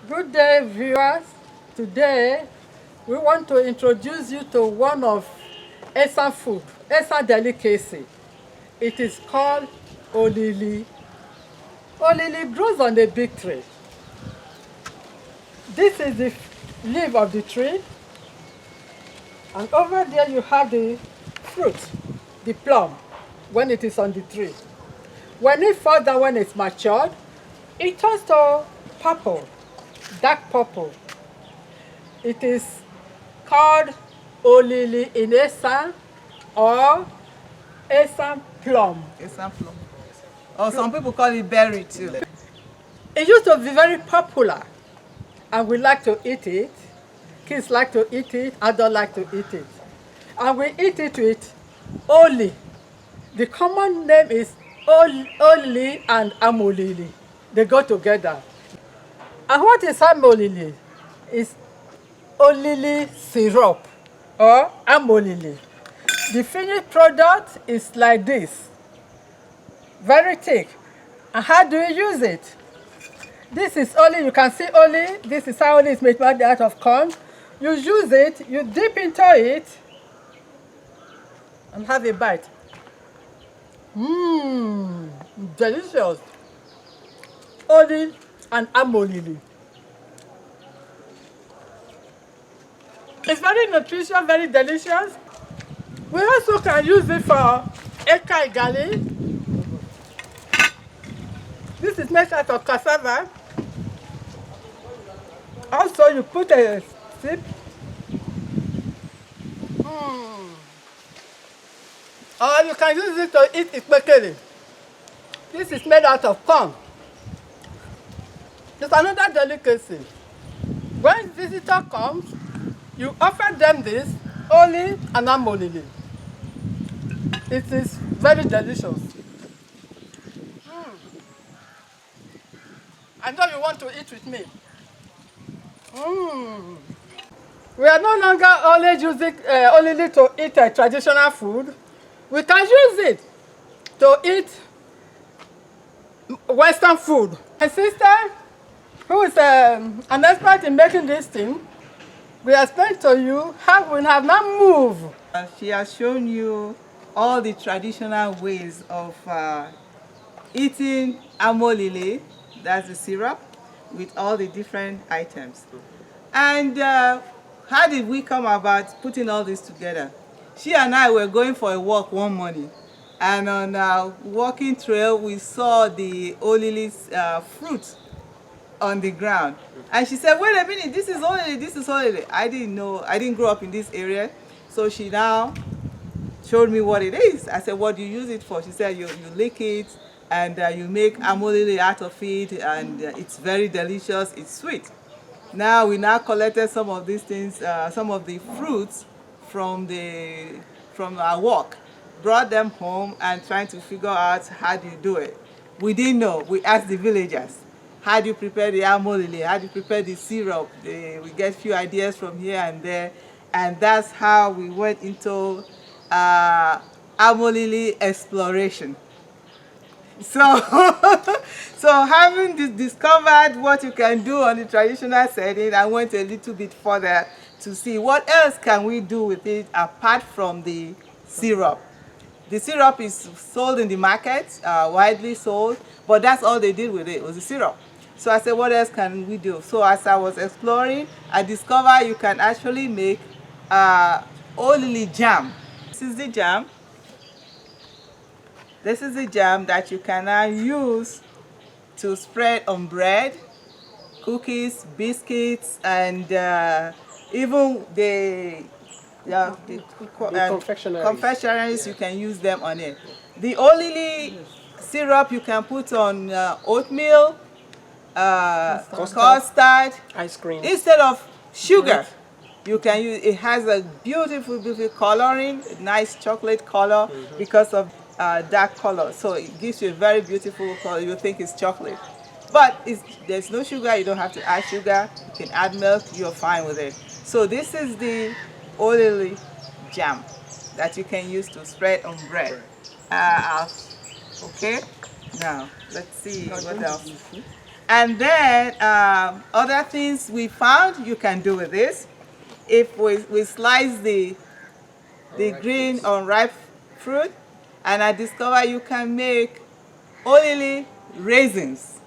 Good day, viewers. Today, we want to introduce you to one of Esan food, Esan delicacy. It is called Olili. Olili grows on a big tree. This is the leaf of the tree, and over there you have the fruit, the plum, when it is on the tree. When it falls down, when it's matured, it turns to purple, dark purple. It is called Olili in Esan or Esan plum. Esan Plum. Or some people call it berry too. It used to be very popular, and we like to eat it. Kids like to eat it, adults like to eat it. And we eat it with Oli. The common name is Olili and Amolili. They go together. And what is Amolili? It's Olili syrup or Amolili. The finished product is like this, very thick. And how do you use it? This is Oli, you can see Oli. This is how Oli is made out of corn. You use it, you dip into it, and have a bite. Mmm, delicious. Oli and Amolili. It's very nutritious, very delicious. We also can use it for eka igali. This is made out of cassava. Also, you put a sip. Or you can use it to eat ikpekele. This is made out of corn. It's another delicacy. When visitor comes, you offer them this, Oli and Amolili. It is very delicious. I know you want to eat with me. We are no longer only using Olili to eat traditional food. We can use it to eat Western food. My sister, who is an expert in making this thing, will explain to you how we have now moved. She has shown you all the traditional ways of eating amolili, that's the syrup, with all the different items. And how did we come about putting all this together? She and I were going for a walk one morning, and on our walking trail we saw the olili's fruit on the ground, and she said, wait a minute, this is olili, this is olili. I didn't know, I didn't grow up in this area, so she now showed me what it is. I said, what do you use it for? She said, you lick it and you make amolili out of it, and it's very delicious, it's sweet. Now we now collected some of these things, some of the fruits from our walk, brought them home and trying to figure out how do you do it. We didn't know. We asked the villagers, how do you prepare the amolili? How do you prepare the syrup? We get few ideas from here and there, and that's how we went into amolili exploration. So, so having discovered what you can do on the traditional setting, I went a little bit further to see what else can we do with it apart from the syrup. The syrup is sold in the market, widely sold, but that's all they did with it, was the syrup. So I said, what else can we do? So as I was exploring, I discovered you can actually make Olili jam. This is the jam. This is the jam that you can now use to spread on bread, cookies, biscuits, and even the confectionaries, you can use them on it. The Olili syrup you can put on oatmeal, custard, ice cream. Instead of sugar. You can use, it has a beautiful, beautiful coloring, nice chocolate color because of dark color. So it gives you a very beautiful color. You think it's chocolate. But there's no sugar, you don't have to add sugar. You can add milk, you're fine with it. So this is the Olili jam that you can use to spread on bread. Okay, now let's see what else. And then other things we found you can do with this. If we slice the green unripe fruit, and I discover you can make Olili raisins.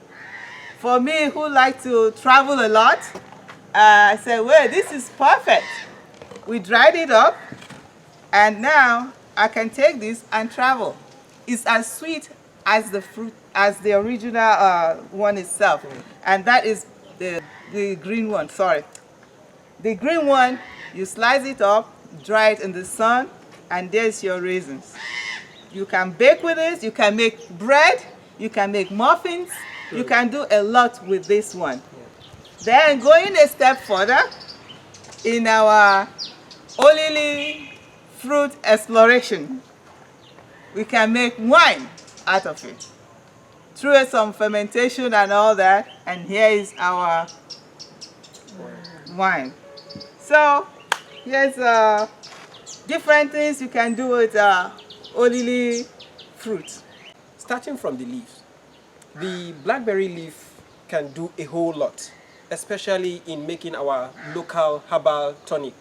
For me, who like to travel a lot, I said, well, this is perfect. We dried it up, and now I can take this and travel. It's as sweet as the fruit, as the original one itself. And that is the green one, sorry. The green one, you slice it up, dry it in the sun, and there's your raisins. You can bake with it, you can make bread, you can make muffins, you can do a lot with this one. Then going a step further, in our Olili fruit exploration, we can make wine out of it. Through some fermentation and all that, and here is our wine. So here's different things you can do with Olili fruit. Starting from the leaves, the blackberry leaf can do a whole lot, especially in making our local herbal tonic.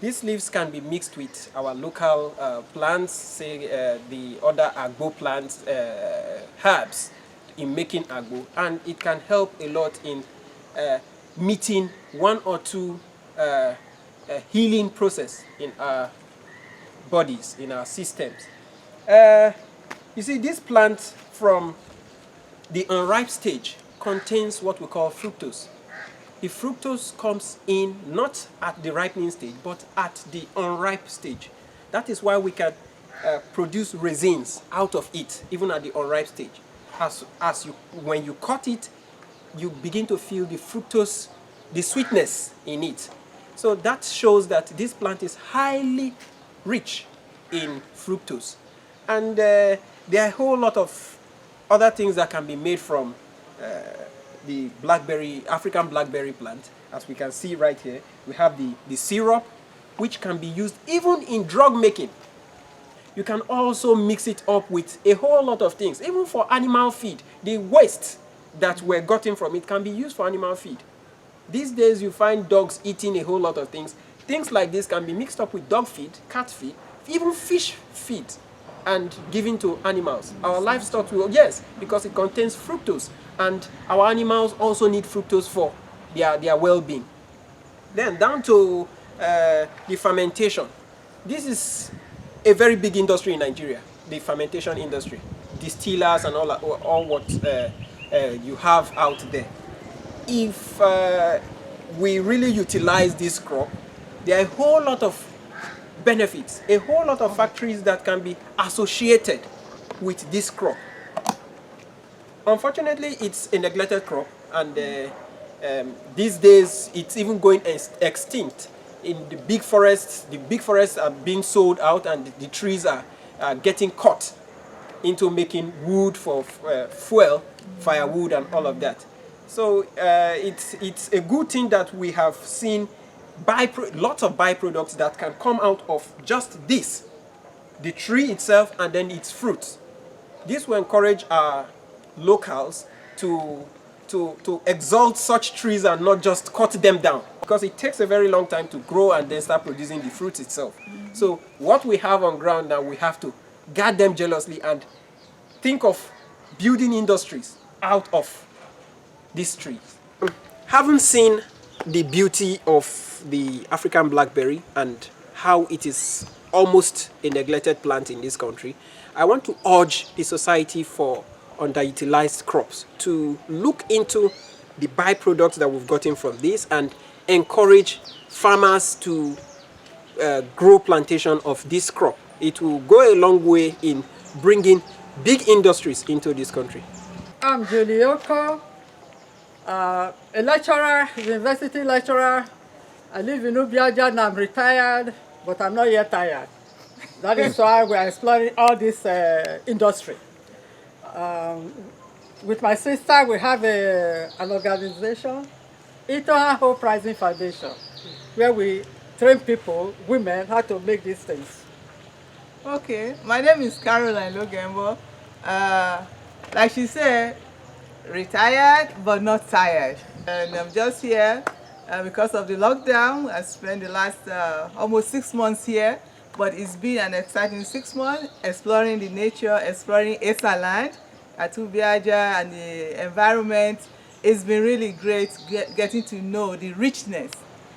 These leaves can be mixed with our local plants, say the other agbo plants, herbs, in making agbo, and it can help a lot in meeting one or two healing process in our bodies, in our systems. You see, this plant from the unripe stage contains what we call fructose. The fructose comes in not at the ripening stage, but at the unripe stage. That is why we can produce resins out of it, even at the unripe stage. When you cut it, you begin to feel the fructose, the sweetness in it. So that shows that this plant is highly rich in fructose. And there are a whole lot of other things that can be made from the blackberry, African blackberry plant. As we can see right here, we have the syrup, which can be used even in drug making. You can also mix it up with a whole lot of things, even for animal feed. The waste that we're gotten from it can be used for animal feed. These days you find dogs eating a whole lot of things. Things like this can be mixed up with dog feed, cat feed, even fish feed, and given to animals. Our livestock will, yes, because it contains fructose, and our animals also need fructose for their well-being. Then down to the fermentation. This is a very big industry in Nigeria, the fermentation industry. Distillers and all what you have out there. If we really utilize this crop, there are a whole lot of benefits, a whole lot of factories that can be associated with this crop. Unfortunately, it's a neglected crop, and these days it's even going extinct. In the big forests are being sold out, and the trees are getting cut into making wood for fuel, firewood, and all of that. So it's a good thing that we have seen lots of byproducts that can come out of just this, the tree itself and then its fruits. This will encourage our locals to exalt such trees and not just cut them down, because it takes a very long time to grow and then start producing the fruits itself. So what we have on ground now, we have to guard them jealously and think of building industries out of these trees. Having seen the beauty of the African blackberry and how it is almost a neglected plant in this country, I want to urge the Society for Underutilized Crops to look into the byproducts that we've gotten from this and encourage farmers to grow plantation of this crop. It will go a long way in bringing big industries into this country. I'm Julie Oko, a lecturer, university lecturer. I live in Ubiaja and I'm retired, but I'm not yet tired. That is why we are exploring all this industry. With my sister, we have an organization, Edo Hope Rising Foundation, where we train people, women, how to make these things. Okay, my name is Caroline Logembo. Like she said, retired but not tired. And I'm just here because of the lockdown. I spent the last almost 6 months here, but it's been an exciting 6 months exploring the nature, exploring Esanland, Atubiaja, and the environment. It's been really great getting to know the richness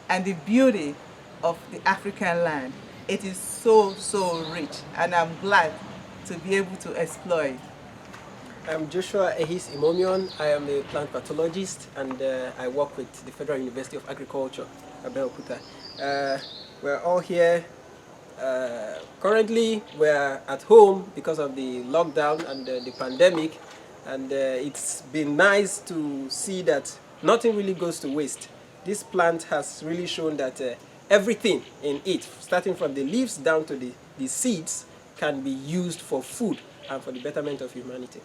and the beauty of the African land. It is so, so rich, and I'm glad to be able to explore it. I'm Joshua Ehis Imomion. I am a plant pathologist and I work with the Federal University of Agriculture, Abeokuta. We're all here. Currently, we're at home because of the lockdown and the pandemic, and it's been nice to see that nothing really goes to waste. This plant has really shown that everything in it, starting from the leaves down to the seeds, can be used for food and for the betterment of humanity.